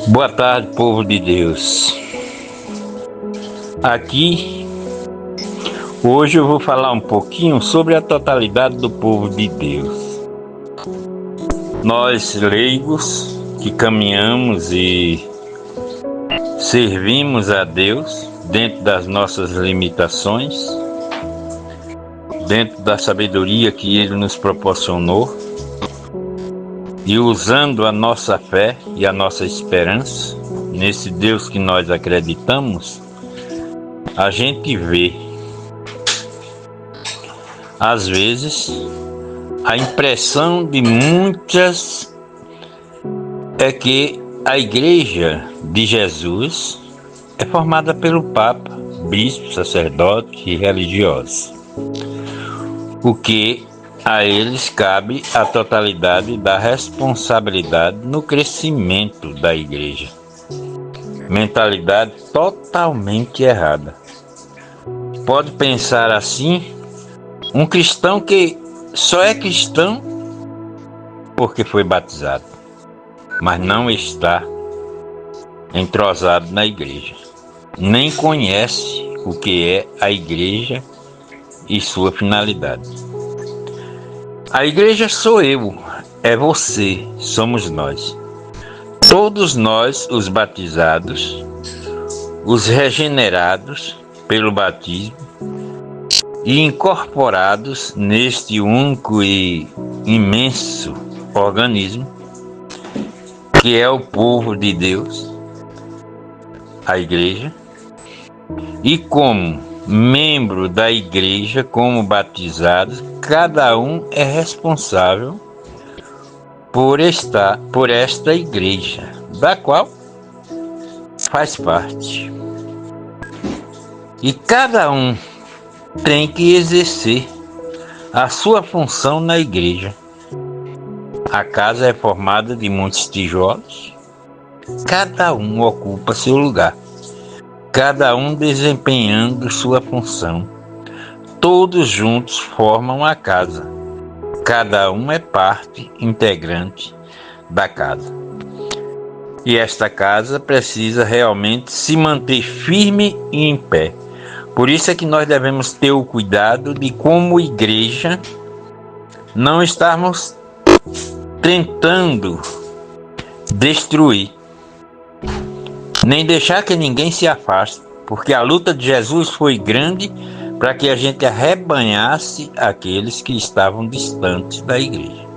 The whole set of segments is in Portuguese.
Boa tarde, povo de Deus. Aqui, hoje eu vou falar um pouquinho sobre a totalidade do povo de Deus. Nós, leigos, que caminhamos e servimos a Deus dentro das nossas limitações, dentro da sabedoria que Ele nos proporcionou, e usando a nossa fé e a nossa esperança nesse Deus que nós acreditamos, a gente vê, às vezes, a impressão de muitas é que a Igreja de Jesus é formada pelo Papa, bispo, sacerdote e religiosos, o que a eles cabe a totalidade da responsabilidade no crescimento da Igreja. Mentalidade totalmente errada. Pode pensar assim, um cristão que só é cristão porque foi batizado, mas não está entrosado na Igreja, nem conhece o que é a Igreja e sua finalidade. A Igreja sou eu, é você, somos nós. Todos nós, os batizados, os regenerados pelo batismo e incorporados neste único e imenso organismo que é o povo de Deus, a Igreja, e como membro da Igreja, como batizados, cada um é responsável por esta Igreja, da qual faz parte. E cada um tem que exercer a sua função na Igreja. A casa é formada de muitos tijolos, cada um ocupa seu lugar, cada um desempenhando sua função. Todos juntos formam a casa. Cada um é parte integrante da casa. E esta casa precisa realmente se manter firme e em pé. Por isso é que nós devemos ter o cuidado de, como igreja, não estarmos tentando destruir, nem deixar que ninguém se afaste, porque a luta de Jesus foi grande para que a gente arrebanhasse aqueles que estavam distantes da Igreja.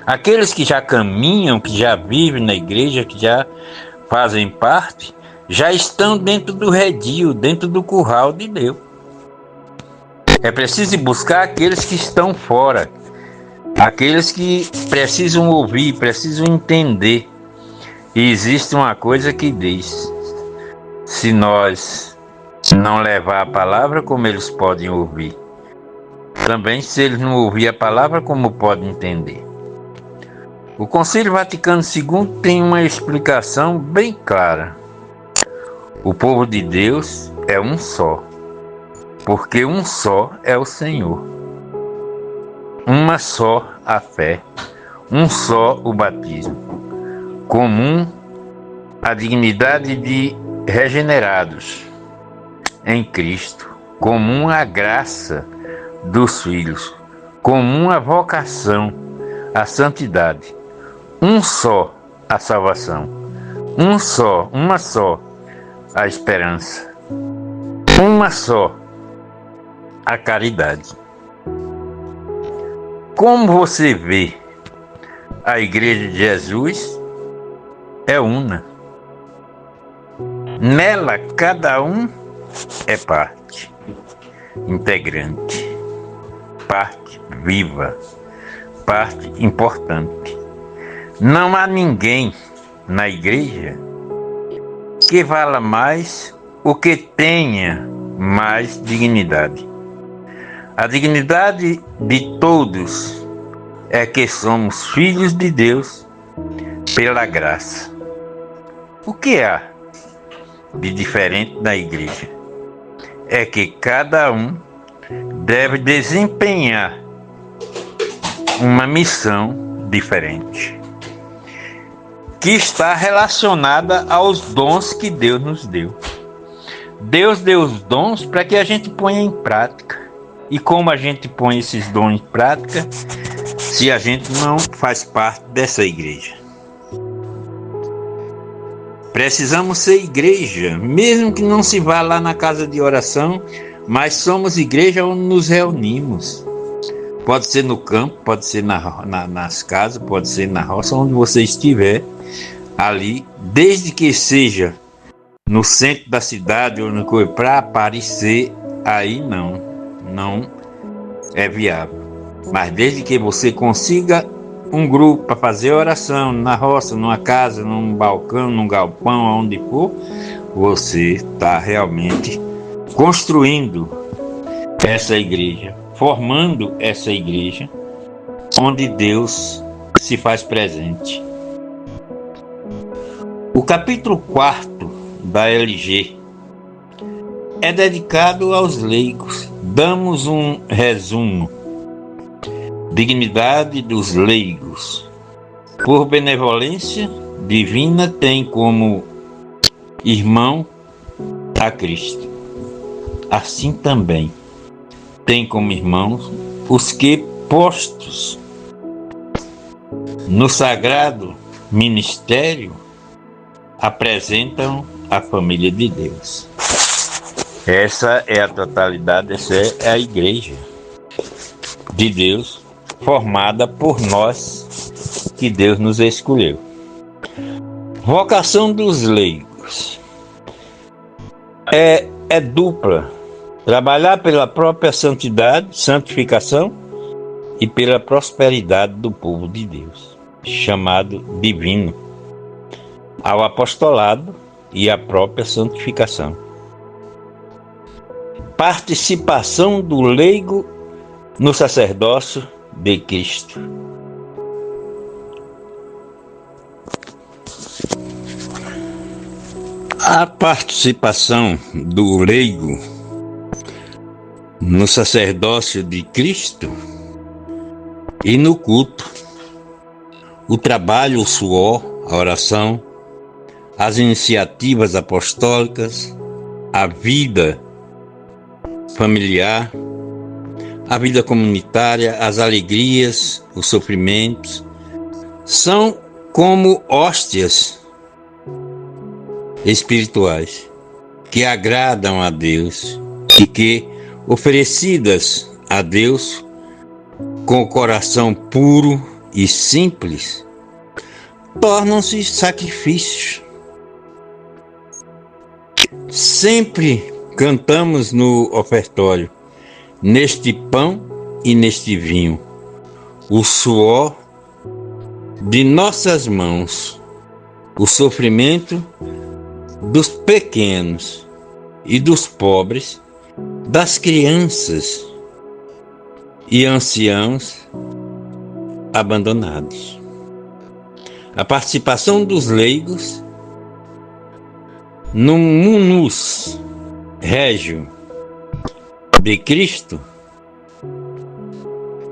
Aqueles que já caminham, que já vivem na Igreja, que já fazem parte, já estão dentro do redil, dentro do curral de Deus. É preciso buscar aqueles que estão fora, aqueles que precisam ouvir, precisam entender. E existe uma coisa que diz: se nós não levar a palavra, como eles podem ouvir? Também, se eles não ouvir a palavra, como podem entender? O Concílio Vaticano II tem uma explicação bem clara. O povo de Deus é um só, porque um só é o Senhor. Uma só a fé, um só o batismo. Comum a dignidade de regenerados em Cristo, comum a graça dos filhos, comum a vocação, a santidade, um só a salvação, uma só a esperança, uma só a caridade. Como você vê, a Igreja de Jesus é una. Nela, cada um é parte integrante, parte viva, parte importante. Não há ninguém na Igreja que vala mais ou que tenha mais dignidade. A dignidade de todos é que somos filhos de Deus pela graça. O que há de diferente na Igreja é que cada um deve desempenhar uma missão diferente. que está relacionada aos dons que Deus nos deu. Deus deu os dons para que a gente ponha em prática. E como a gente põe esses dons em prática se a gente não faz parte dessa igreja? Precisamos ser igreja, mesmo que não se vá lá na casa de oração, mas somos igreja onde nos reunimos. Pode ser no campo, pode ser nas casas, pode ser na roça, onde você estiver ali, desde que seja no centro da cidade ou no coisa, para aparecer, aí não é viável. Mas desde que você consiga um grupo para fazer oração na roça, numa casa, num balcão, num galpão, onde for, você está realmente construindo essa igreja, formando essa igreja onde Deus se faz presente. O capítulo 4 da LG é dedicado aos leigos. Damos um resumo. Dignidade dos leigos. Por benevolência divina, tem como irmão a Cristo. Assim também tem como irmãos os que, postos no sagrado ministério, apresentam a família de Deus. Essa é a totalidade, essa é a igreja de Deus, formada por nós que Deus nos escolheu. Vocação dos leigos é dupla: trabalhar pela própria santificação e pela prosperidade do povo de Deus, chamado divino, ao apostolado e à própria santificação. Participação do leigo no sacerdócio de Cristo. A participação do leigo no sacerdócio de Cristo e no culto, o trabalho, o suor, a oração, as iniciativas apostólicas, a vida familiar, a vida comunitária, as alegrias, os sofrimentos, são como hóstias espirituais que agradam a Deus e que, oferecidas a Deus com o coração puro e simples, tornam-se sacrifícios. Sempre cantamos no ofertório: neste pão e neste vinho, o suor de nossas mãos, o sofrimento dos pequenos e dos pobres, das crianças e anciãos abandonados. A participação dos leigos no munus régio de Cristo.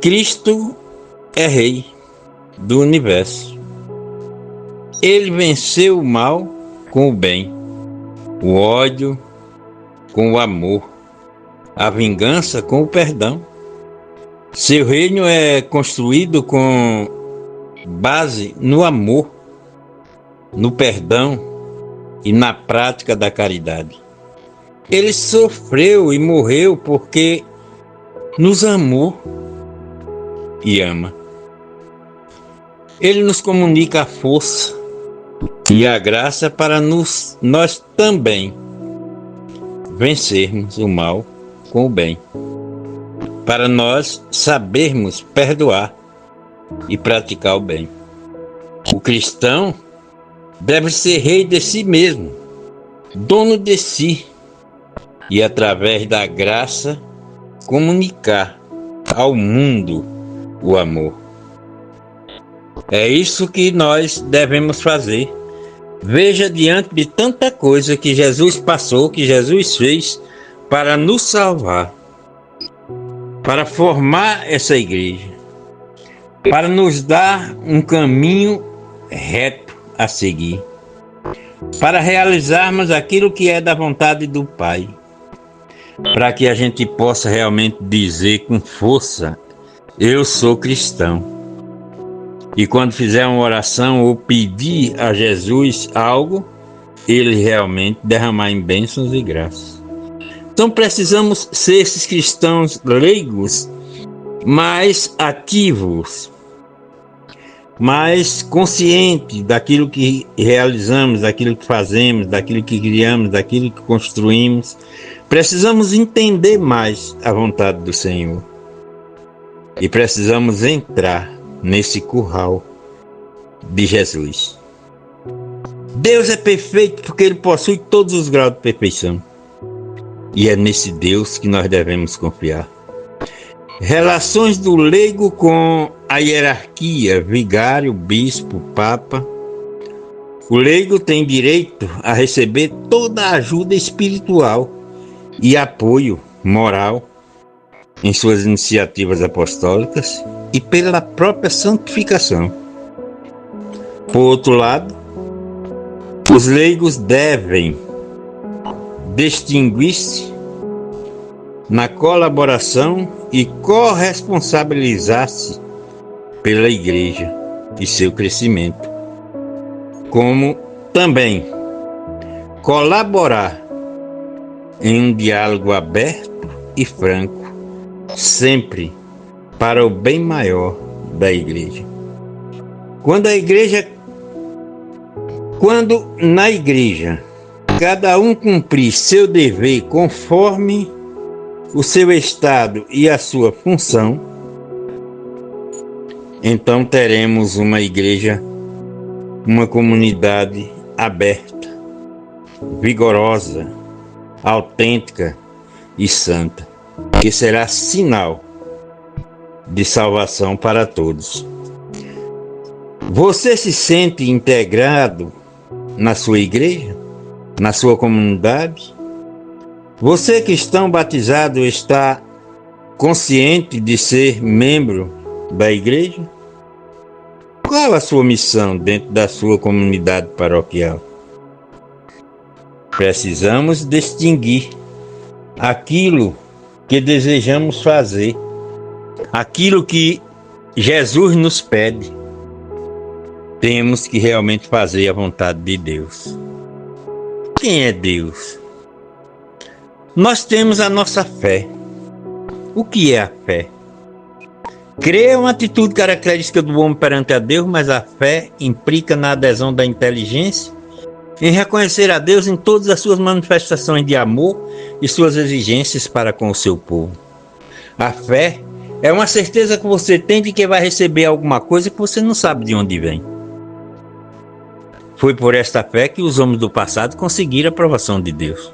Cristo é Rei do universo. Ele venceu o mal com o bem, o ódio com o amor, a vingança com o perdão. Seu reino é construído com base no amor, no perdão e na prática da caridade. Ele sofreu e morreu porque nos amou e ama. Ele nos comunica a força e a graça para nós também vencermos o mal com o bem, para nós sabermos perdoar e praticar o bem. O cristão deve ser rei de si mesmo, dono de si, e através da graça comunicar ao mundo o amor. É isso que nós devemos fazer. Veja, diante de tanta coisa que Jesus passou, que Jesus fez para nos salvar, para formar essa igreja, para nos dar um caminho reto a seguir, para realizarmos aquilo que é da vontade do Pai, para que a gente possa realmente dizer com força: eu sou cristão. E quando fizer uma oração ou pedir a Jesus algo, Ele realmente derramar em bênçãos e graças. Então precisamos ser esses cristãos leigos, mais ativos, mais conscientes daquilo que realizamos, daquilo que fazemos, daquilo que criamos, daquilo que construímos. Precisamos entender mais a vontade do Senhor. E precisamos entrar nesse curral de Jesus. Deus é perfeito porque Ele possui todos os graus de perfeição. E é nesse Deus que nós devemos confiar. Relações do leigo com a hierarquia, vigário, bispo, papa. O leigo tem direito a receber toda a ajuda espiritual e apoio moral em suas iniciativas apostólicas e pela própria santificação. Por outro lado, os leigos devem distinguir-se na colaboração e corresponsabilizar-se pela igreja e seu crescimento, como também colaborar em um diálogo aberto e franco, sempre para o bem maior da igreja. Quando na igreja cada um cumprir seu dever conforme o seu estado e a sua função, então teremos uma igreja, uma comunidade aberta, vigorosa, autêntica e santa, que será sinal de salvação para todos. Você se sente integrado na sua igreja, na sua comunidade? Você, cristão batizado, está consciente de ser membro da igreja? Qual a sua missão dentro da sua comunidade paroquial? Precisamos distinguir aquilo que desejamos fazer, aquilo que Jesus nos pede. Temos que realmente fazer a vontade de Deus. Quem é Deus? Nós temos a nossa fé. O que é a fé? Crer é uma atitude característica do homem perante a Deus, mas a fé implica na adesão da inteligência em reconhecer a Deus em todas as suas manifestações de amor e suas exigências para com o seu povo. A fé é uma certeza que você tem de que vai receber alguma coisa que você não sabe de onde vem. Foi por esta fé que os homens do passado conseguiram a aprovação de Deus.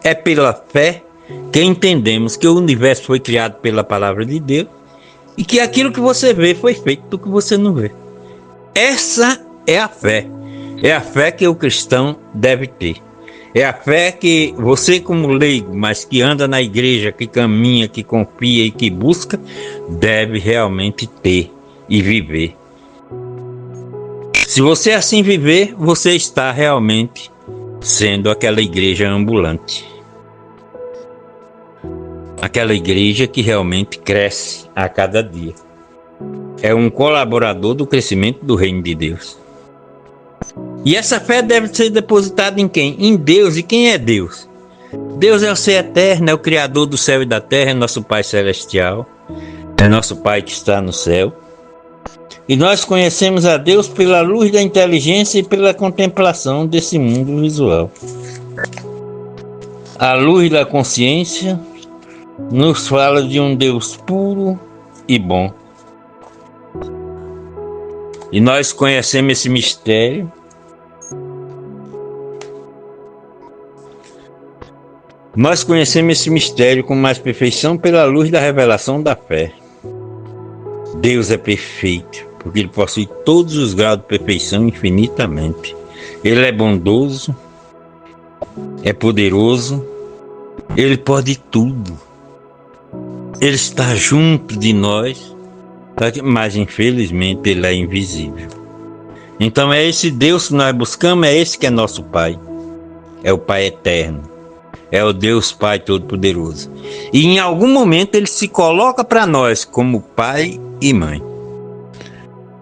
É pela fé que entendemos que o universo foi criado pela palavra de Deus e que aquilo que você vê foi feito do que você não vê. Essa é a fé. É a fé que o cristão deve ter. É a fé que você, como leigo, mas que anda na igreja, que caminha, que confia e que busca, deve realmente ter e viver. Se você assim viver, você está realmente sendo aquela igreja ambulante. Aquela igreja que realmente cresce a cada dia. É um colaborador do crescimento do reino de Deus. E essa fé deve ser depositada em quem? Em Deus. E quem é Deus? Deus é o ser eterno, é o Criador do céu e da terra, é nosso Pai celestial, é nosso Pai que está no céu. E nós conhecemos a Deus pela luz da inteligência e pela contemplação desse mundo visual. A luz da consciência nos fala de um Deus puro e bom. E nós conhecemos esse mistério com mais perfeição pela luz da revelação da fé. Deus é perfeito, porque Ele possui todos os graus de perfeição infinitamente. Ele é bondoso, é poderoso, Ele pode tudo. Ele está junto de nós, mas infelizmente Ele é invisível. Então é esse Deus que nós buscamos, é esse que é nosso Pai. É o Pai eterno. É o Deus Pai Todo-Poderoso. E em algum momento Ele se coloca para nós como Pai e Mãe.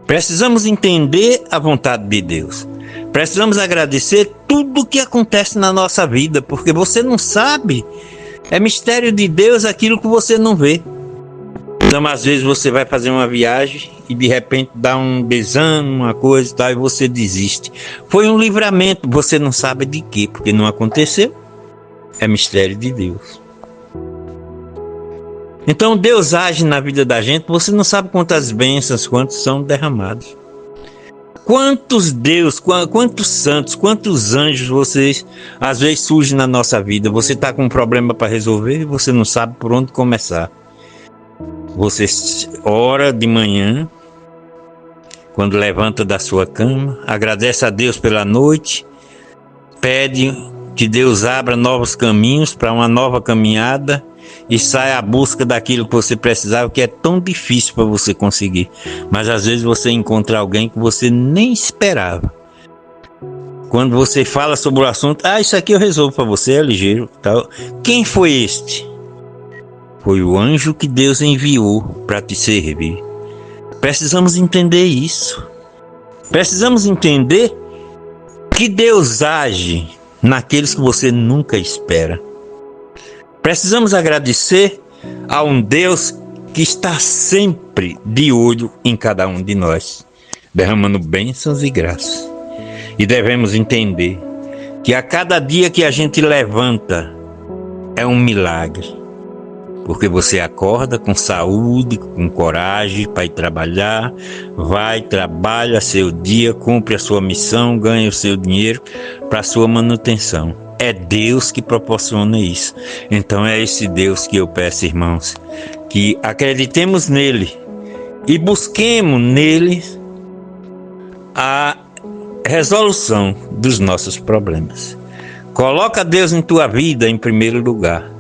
Precisamos entender a vontade de Deus. Precisamos agradecer tudo o que acontece na nossa vida, porque você não sabe. É mistério de Deus aquilo que você não vê. Então, às vezes você vai fazer uma viagem e de repente dá um desânimo, uma coisa e tal, e você desiste. Foi um livramento, você não sabe de quê, porque não aconteceu. É mistério de Deus. Então Deus age na vida da gente, você não sabe quantas bênçãos, quantos são derramados. Quantos Deus, quantos santos, quantos anjos vocês às vezes surgem na nossa vida. Você está com um problema para resolver e você não sabe por onde começar. Você ora de manhã, quando levanta da sua cama, agradece a Deus pela noite, pede que Deus abra novos caminhos para uma nova caminhada e saia à busca daquilo que você precisava, que é tão difícil para você conseguir. Mas às vezes você encontra alguém que você nem esperava. Quando você fala sobre o assunto, isso aqui eu resolvo para você, é ligeiro. Tal. Quem foi este? Foi o anjo que Deus enviou para te servir. Precisamos entender isso. Precisamos entender que Deus age naqueles que você nunca espera. Precisamos agradecer a um Deus que está sempre de olho em cada um de nós, derramando bênçãos e graças. E devemos entender que a cada dia que a gente levanta é um milagre, porque você acorda com saúde, com coragem para ir trabalhar, vai, trabalha seu dia, cumpre a sua missão, ganha o seu dinheiro para a sua manutenção. É Deus que proporciona isso. Então é esse Deus que eu peço, irmãos, que acreditemos nele e busquemos nele a resolução dos nossos problemas. Coloca Deus em tua vida em primeiro lugar.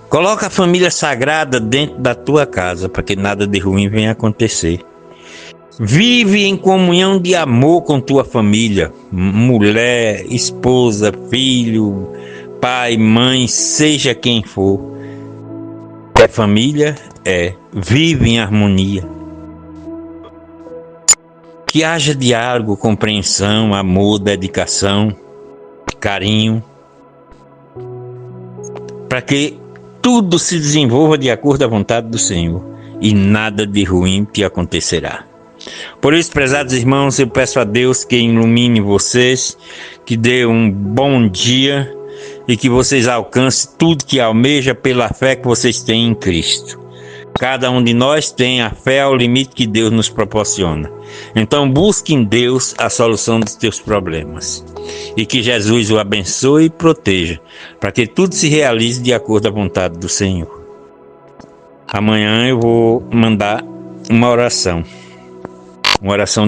Coloca a família sagrada dentro da tua casa para que nada de ruim venha acontecer. Vive em comunhão de amor com tua família, mulher, esposa, filho, pai, mãe, seja quem for. É família? Vive em harmonia. Que haja diálogo, compreensão, amor, dedicação, carinho, para que tudo se desenvolva de acordo à vontade do Senhor e nada de ruim te acontecerá. Por isso, prezados irmãos, eu peço a Deus que ilumine vocês, que dê um bom dia e que vocês alcancem tudo que almeja pela fé que vocês têm em Cristo. Cada um de nós tem a fé ao limite que Deus nos proporciona. Então busque em Deus a solução dos teus problemas. E que Jesus o abençoe e proteja, para que tudo se realize de acordo à vontade do Senhor. Amanhã eu vou mandar uma oração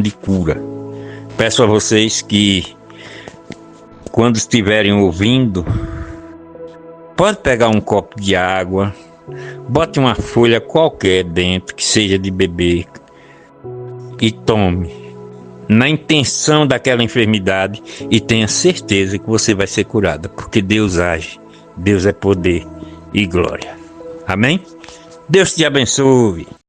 de cura. Peço a vocês que, quando estiverem ouvindo, pode pegar um copo de água, bote uma folha qualquer dentro, que seja de beber, e tome, na intenção daquela enfermidade, e tenha certeza que você vai ser curada, porque Deus age, Deus é poder e glória. Amém? Deus te abençoe.